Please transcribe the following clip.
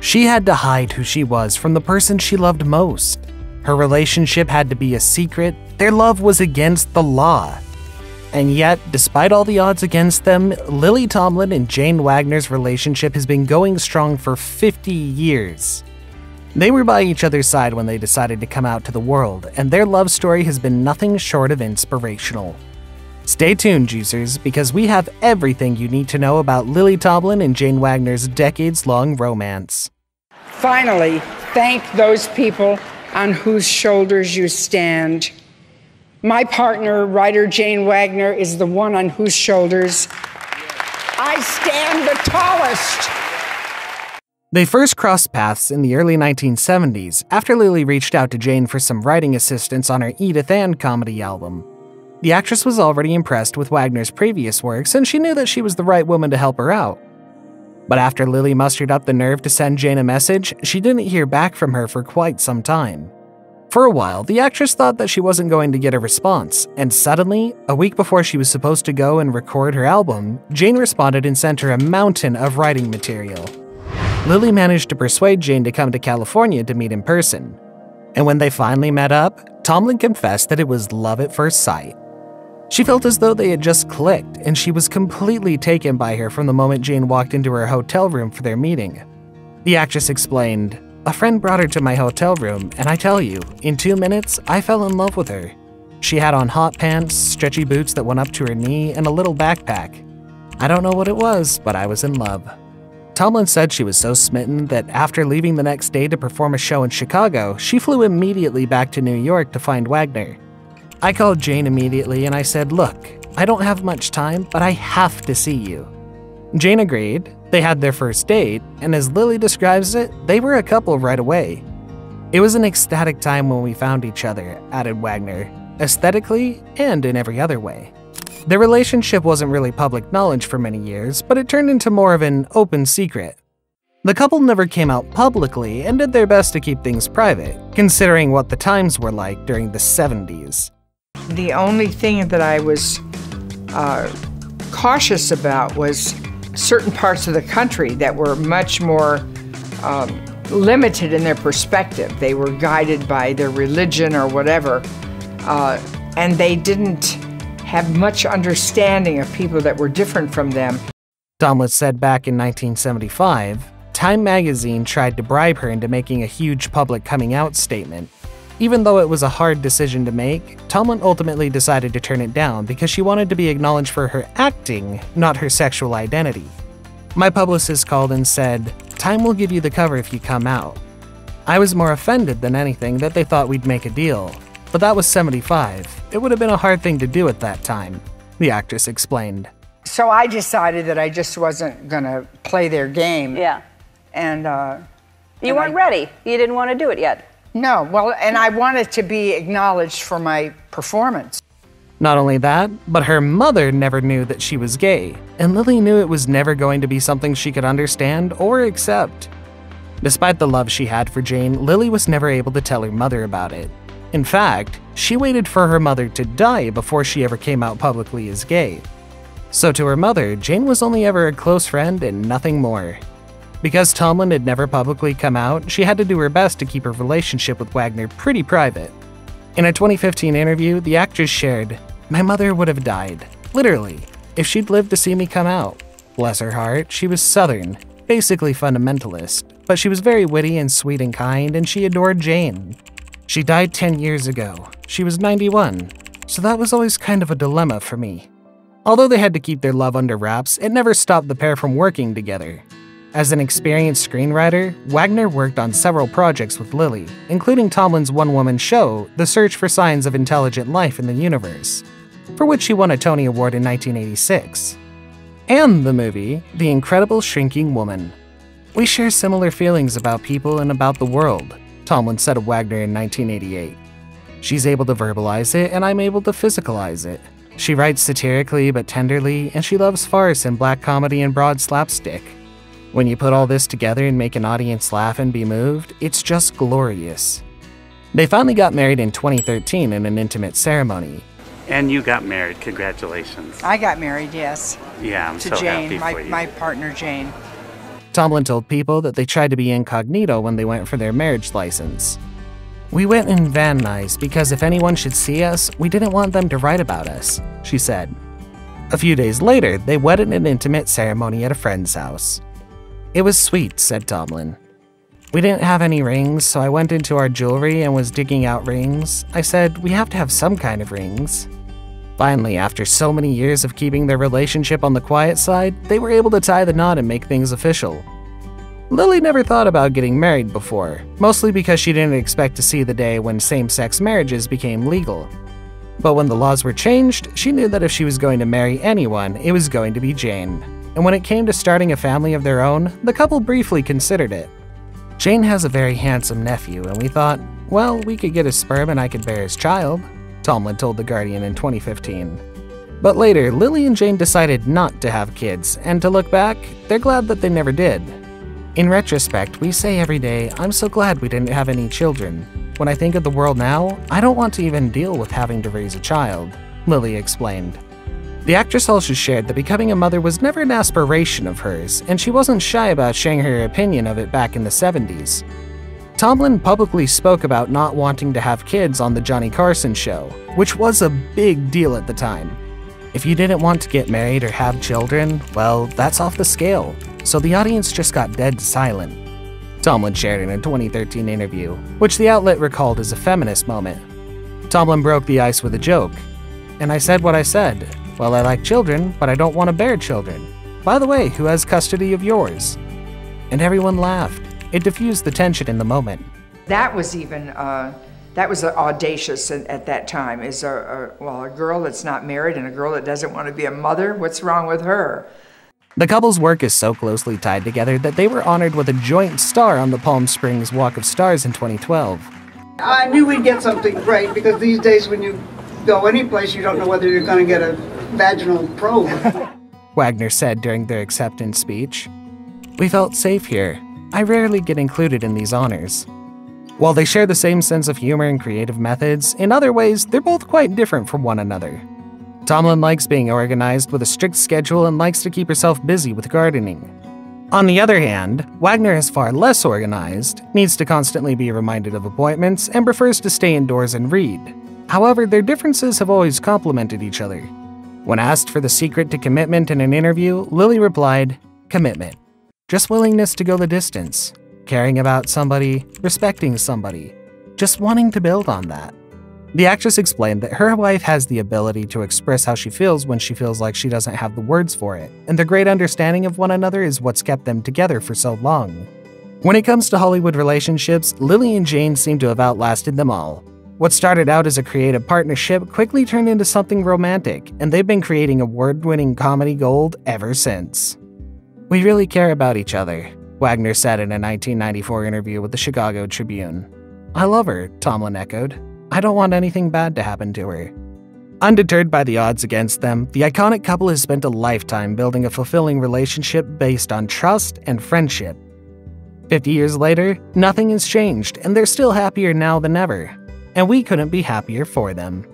She had to hide who she was from the person she loved most. Her relationship had to be a secret. Their love was against the law. And yet, despite all the odds against them, Lily Tomlin and Jane Wagner's relationship has been going strong for 50 years. They were by each other's side when they decided to come out to the world, and their love story has been nothing short of inspirational. Stay tuned, juicers, because we have everything you need to know about Lily Tomlin and Jane Wagner's decades-long romance. Finally, thank those people on whose shoulders you stand. My partner, writer Jane Wagner, is the one on whose shoulders I stand the tallest. They first crossed paths in the early 1970s after Lily reached out to Jane for some writing assistance on her Edith comedy album. The actress was already impressed with Wagner's previous works, and she knew that she was the right woman to help her out. But after Lily mustered up the nerve to send Jane a message, she didn't hear back from her for quite some time. For a while, the actress thought that she wasn't going to get a response, and suddenly, a week before she was supposed to go and record her album, Jane responded and sent her a mountain of writing material. Lily managed to persuade Jane to come to California to meet in person. And when they finally met up, Tomlin confessed that it was love at first sight. She felt as though they had just clicked, and she was completely taken by her from the moment Jane walked into her hotel room for their meeting. The actress explained, "A friend brought her to my hotel room, and I tell you, in 2 minutes, I fell in love with her. She had on hot pants, stretchy boots that went up to her knee, and a little backpack. I don't know what it was, but I was in love." Tomlin said she was so smitten that after leaving the next day to perform a show in Chicago, she flew immediately back to New York to find Wagner. "I called Jane immediately and I said, 'Look, I don't have much time, but I have to see you.' Jane agreed. They had their first date, and as Lily describes it, they were a couple right away. It was an ecstatic time when we found each other," added Wagner, "aesthetically and in every other way." Their relationship wasn't really public knowledge for many years, but it turned into more of an open secret. The couple never came out publicly and did their best to keep things private, considering what the times were like during the 70s. The only thing that I was cautious about was certain parts of the country that were much more limited in their perspective. They were guided by their religion or whatever, and they didn't have much understanding of people that were different from them. Tomlin said back in 1975, Time magazine tried to bribe her into making a huge public coming out statement. Even though it was a hard decision to make, Tomlin ultimately decided to turn it down because she wanted to be acknowledged for her acting, not her sexual identity. "My publicist called and said, 'Time will give you the cover if you come out.' I was more offended than anything that they thought we'd make a deal. But that was 75. It would have been a hard thing to do at that time," the actress explained. So I decided that I just wasn't going to play their game. Yeah. And you weren't ready. You didn't want to do it yet. No, well, and I wanted to be acknowledged for my performance. Not only that, but her mother never knew that she was gay, and Lily knew it was never going to be something she could understand or accept. Despite the love she had for Jane, Lily was never able to tell her mother about it. In fact, she waited for her mother to die before she ever came out publicly as gay. So to her mother, Jane was only ever a close friend and nothing more. Because Tomlin had never publicly come out, she had to do her best to keep her relationship with Wagner pretty private. In a 2015 interview, the actress shared, "My mother would have died, literally, if she'd lived to see me come out. Bless her heart, she was Southern, basically fundamentalist, but she was very witty and sweet and kind, and she adored Jane. She died 10 years ago. She was 91, so that was always kind of a dilemma for me." Although they had to keep their love under wraps, it never stopped the pair from working together. As an experienced screenwriter, Wagner worked on several projects with Lily, including Tomlin's one-woman show, The Search for Signs of Intelligent Life in the Universe, for which she won a Tony Award in 1986. And the movie, The Incredible Shrinking Woman. "We share similar feelings about people and about the world," Tomlin said of Wagner in 1988. "She's able to verbalize it, and I'm able to physicalize it. She writes satirically but tenderly, and she loves farce and black comedy and broad slapstick. When you put all this together and make an audience laugh and be moved, it's just glorious." They finally got married in 2013 in an intimate ceremony. And you got married. Congratulations. I got married, yes. Yeah, I'm to so Jane, happy for you. my partner Jane. Tomlin told People that they tried to be incognito when they went for their marriage license. "We went in Van Nuys because if anyone should see us, we didn't want them to write about us," she said. A few days later, they wedded in an intimate ceremony at a friend's house. "It was sweet," said Tomlin. "We didn't have any rings, so I went into our jewelry and was digging out rings. I said, we have to have some kind of rings." Finally, after so many years of keeping their relationship on the quiet side, they were able to tie the knot and make things official. Lily never thought about getting married before, mostly because she didn't expect to see the day when same-sex marriages became legal. But when the laws were changed, she knew that if she was going to marry anyone, it was going to be Jane. And when it came to starting a family of their own, the couple briefly considered it. "Jane has a very handsome nephew, and we thought, well, we could get his sperm and I could bear his child," Tomlin told The Guardian in 2015. But later, Lily and Jane decided not to have kids, and to look back, they're glad that they never did. "In retrospect, we say every day, I'm so glad we didn't have any children. When I think of the world now, I don't want to even deal with having to raise a child," Lily explained. The actress also shared that becoming a mother was never an aspiration of hers, and she wasn't shy about sharing her opinion of it back in the 70s. Tomlin publicly spoke about not wanting to have kids on The Johnny Carson Show, which was a big deal at the time. If you didn't want to get married or have children, well, that's off the scale, so the audience just got dead silent. Tomlin shared in a 2013 interview, which the outlet recalled as a feminist moment. Tomlin broke the ice with a joke. "And I said what I said. Well, I like children, but I don't want to bear children. By the way, who has custody of yours?" And everyone laughed. It diffused the tension in the moment. That was even, that was audacious at that time. Is a girl that's not married and a girl that doesn't want to be a mother, what's wrong with her? The couple's work is so closely tied together that they were honored with a joint star on the Palm Springs Walk of Stars in 2012. "I knew we'd get something great because these days when you go any place, you don't know whether you're going to get a vaginal probe," Wagner said during their acceptance speech. "We felt safe here. I rarely get included in these honors." While they share the same sense of humor and creative methods, in other ways, they're both quite different from one another. Tomlin likes being organized with a strict schedule and likes to keep herself busy with gardening. On the other hand, Wagner is far less organized, needs to constantly be reminded of appointments, and prefers to stay indoors and read. However, their differences have always complemented each other. When asked for the secret to commitment in an interview, Lily replied, "Commitment. Just willingness to go the distance. Caring about somebody, respecting somebody. Just wanting to build on that." The actress explained that her wife has the ability to express how she feels when she feels like she doesn't have the words for it, and their great understanding of one another is what's kept them together for so long. When it comes to Hollywood relationships, Lily and Jane seem to have outlasted them all. What started out as a creative partnership quickly turned into something romantic, and they've been creating award-winning comedy gold ever since. "We really care about each other," Wagner said in a 1994 interview with the Chicago Tribune. "I love her," Tomlin echoed. "I don't want anything bad to happen to her." Undeterred by the odds against them, the iconic couple has spent a lifetime building a fulfilling relationship based on trust and friendship. 50 years later, nothing has changed, and they're still happier now than ever. And we couldn't be happier for them.